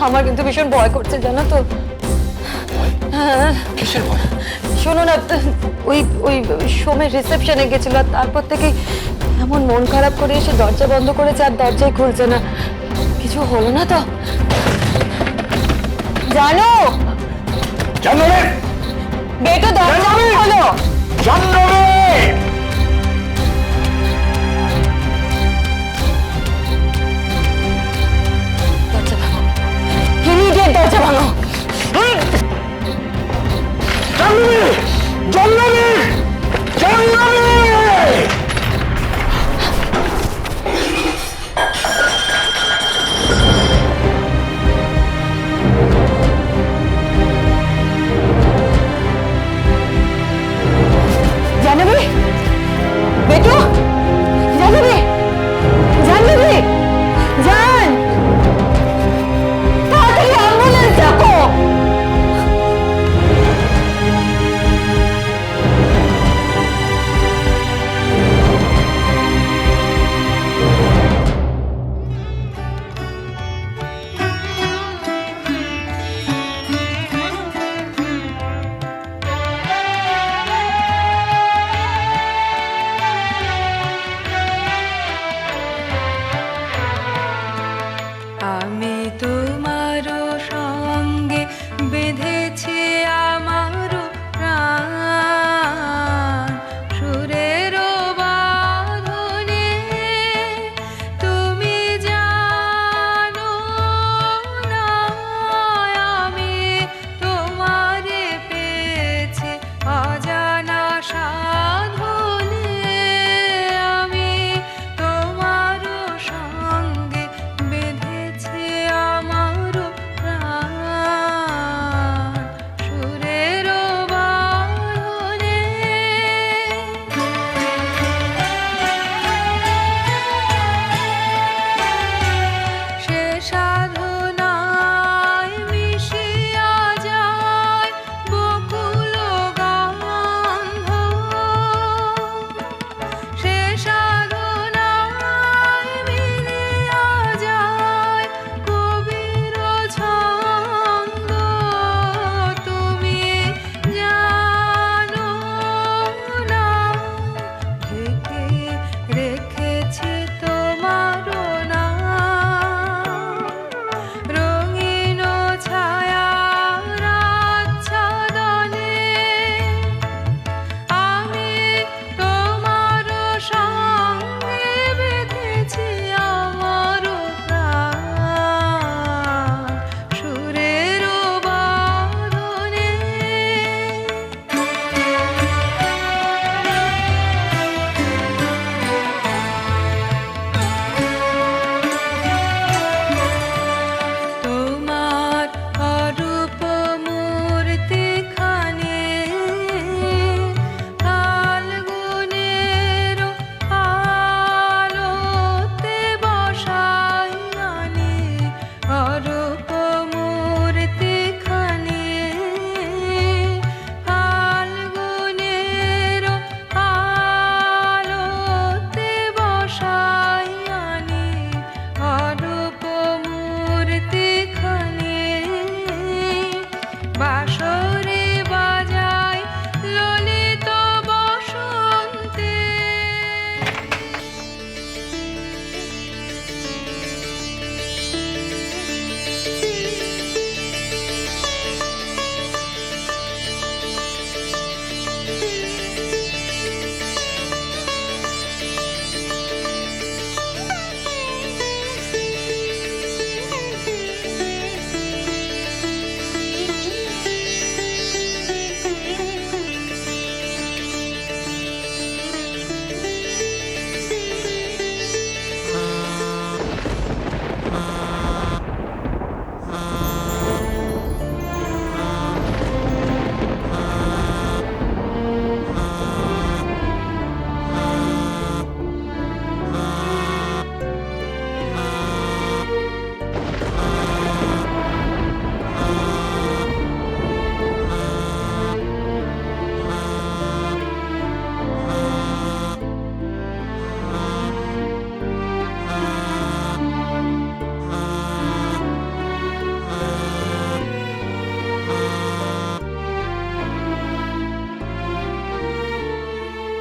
আমার কিন্তু ভীষণ ভয় করছে জানো তো। হ্যাঁ কিসের ভয়? শোনো না, ওই ওই সোমের রিসেপশনে গেছিল আর তারপর থেকে এমন মন খারাপ করে এসে দরজা বন্ধ করেছে আর দরজাই খুলছে না। কিছু হলো না তো? জানো জাহ্নবী! বেটো দরজা হলো। জাহ্নবী! দরজা ভাঙো, ইমিডিয়েট দরজা ভাঙো। জাহ্নবী! জাহ্নবী! জাহ্নবী! জাহ্নবী,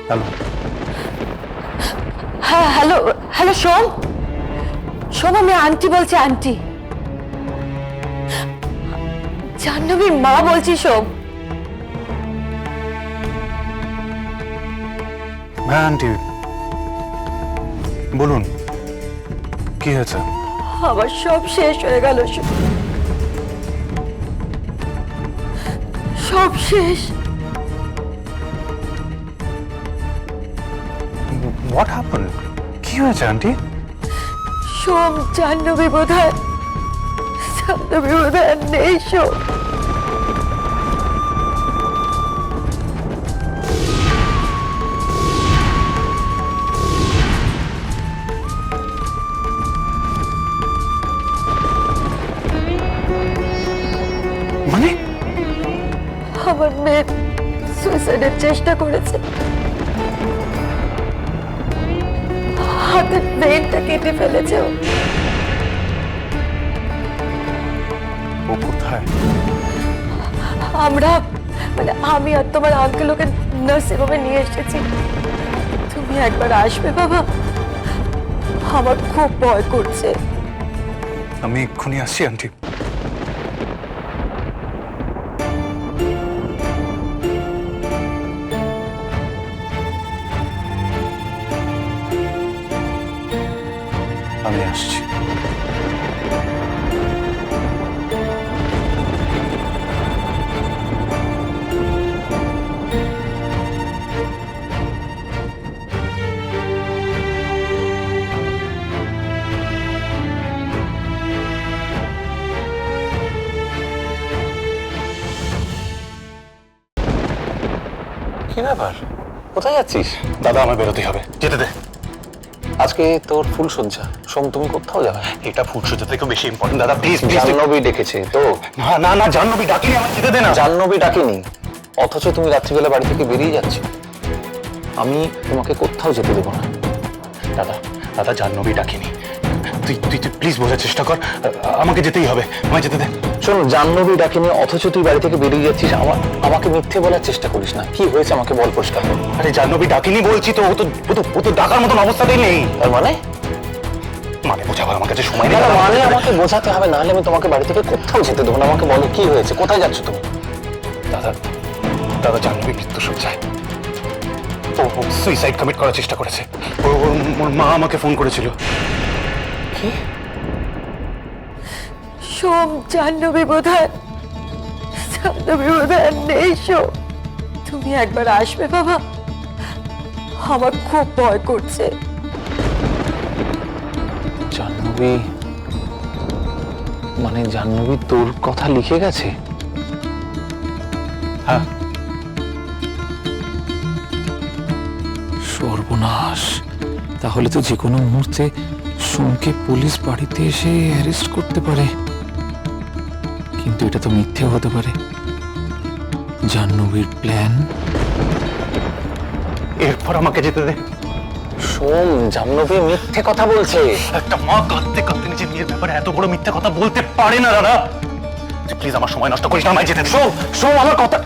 হ্যালো, হ্যাঁ হ্যালো হ্যালো সোম, সোম আমি আন্টি বলছি, আন্টি জাহ্নবীর মা বলছি সোম। হ্যাঁ আন্টি বলুন, কি হয়েছে? আমার সব শেষ হয়ে গেল সোম, সব শেষ। What happen? কি হয়েছে আন্টি? সোম জাহ্নবী বোধহয়, জাহ্নবী বোধহয় আর নেই সোম। মানে আমার মেয়ে সুইসাইডের চেষ্টা করেছে, হাতের ব্রেনটা কেটে ফেলেছে ও। ও কোথায়? আমরা মানে আমি আর তোমার আঙ্কেল ওকে নার্সিং হোমে নিয়ে এসেছি। তুমি একবার আসবে বাবা, আমার খুব ভয় করছে। আমি এক্ষুনি আসছি আন্টি। আমি আসছি। কি ব্যাপার, কোথায় যাচ্ছিস? দাদা আমার বেরোতেই হবে, যেতে দে। আজকে তোর ফুল সজ্জা, সোম তুমি কোথাও যাবে না। এটা ফুটসজ্জা থেকে বেশি ইম্পর্টেন্ট দাদা, প্লিজ প্লিজ। জাহ্নবী ডেকেছে তো? না না না, জাহ্নবী ডাকিনি, আমার যেতে দে না। জাহ্নবী ডাকিনি, অথচ তুমি রাত্রিবেলা বাড়ি থেকে বেরিয়ে যাচ্ছ। আমি তোমাকে কোথাও যেতে দেবো না। দাদা দাদা, জাহ্নবী ডাকিনি, তুই তুই তুই প্লিজ বোঝার চেষ্টা কর, আমাকে যেতেই হবে, আমায় যেতে দে। শোন, জাহ্নবী ডাকিনি অথচ তুই বাড়ি থেকে বেরিয়ে যাচ্ছিস। আমাকে মিথ্যে বলার চেষ্টা করিস না। কি হয়েছে আমাকে বল পরিষ্কার করে। আরে জাহ্নবী ডাকিনি বলছি তো, ও তো ডাকার মতন অবস্থাতেই নেই। তার মানে? মানে বোঝাবার আমার কাছে সময় নেই। না, মানে আমাকে বোঝাতে হবে, নাহলে আমি তোমাকে বাড়ি থেকে কোথাও যেতে দেবো না। আমাকে বলো কি হয়েছে, কোথায় যাচ্ছ তুমি? দাদা দাদা, জাহ্নবী মৃত্যুশয্যায়, ও সুইসাইড কমিট করার চেষ্টা করেছে। ওর মা আমাকে ফোন করেছিল। কি? সোম জাহ্নবী বোধহয়, জাহ্নবী বোধহয় আর নেই সোম। তুমি একবার আসবে বাবা, আমার খুব ভয় করছে। জাহ্নবী মানে জাহ্নবী তোর কথা লিখে গেছে? হ্যাঁ। সর্বনাশ, তাহলে তো যে কোনো মুহূর্তে সোমকে পুলিশ বাড়িতে এসে অ্যারেস্ট করতে পারে। কিন্তু এটা তো মিথ্যে হতে পারে। জাহ্নবীর প্ল্যান। এরপর আমাকে যেতে দে। সোম, জাহ্নবী মিথ্যে কথা বলছে। একটা মা কাঁদতে কাঁদতে নিজের মেয়ের ব্যাপারে এত বড় মিথ্যে কথা বলতে পারে না দাদা। তুই প্লিজ আমার সময় নষ্ট করিস না, আমায় যেতে দে। সোম, সোম আমার কথা,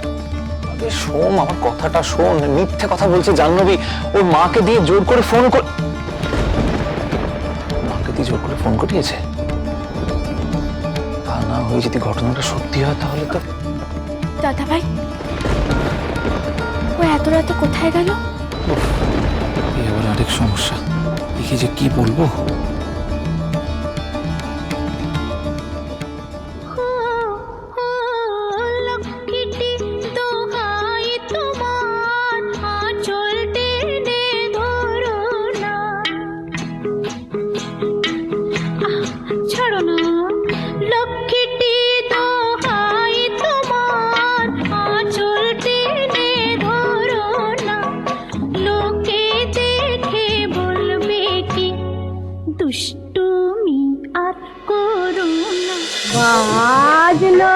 আরে সোম আমার কথাটা শোন। মিথ্যে কথা বলছে জাহ্নবী। ওর মাকে দিয়ে জোর করে ফোন মাকে দিয়ে জোর করে ফোন করিয়েছে। তা না হয়ে যদি ঘটনাটা সত্যি হয় তাহলে তো। দাদা ভাই, ও এত রাতে কোথায় গেল? এই আবার আরেক সমস্যা, দেখি যে কি বলবো। দুষ্টুমি আর করো না, বাজলো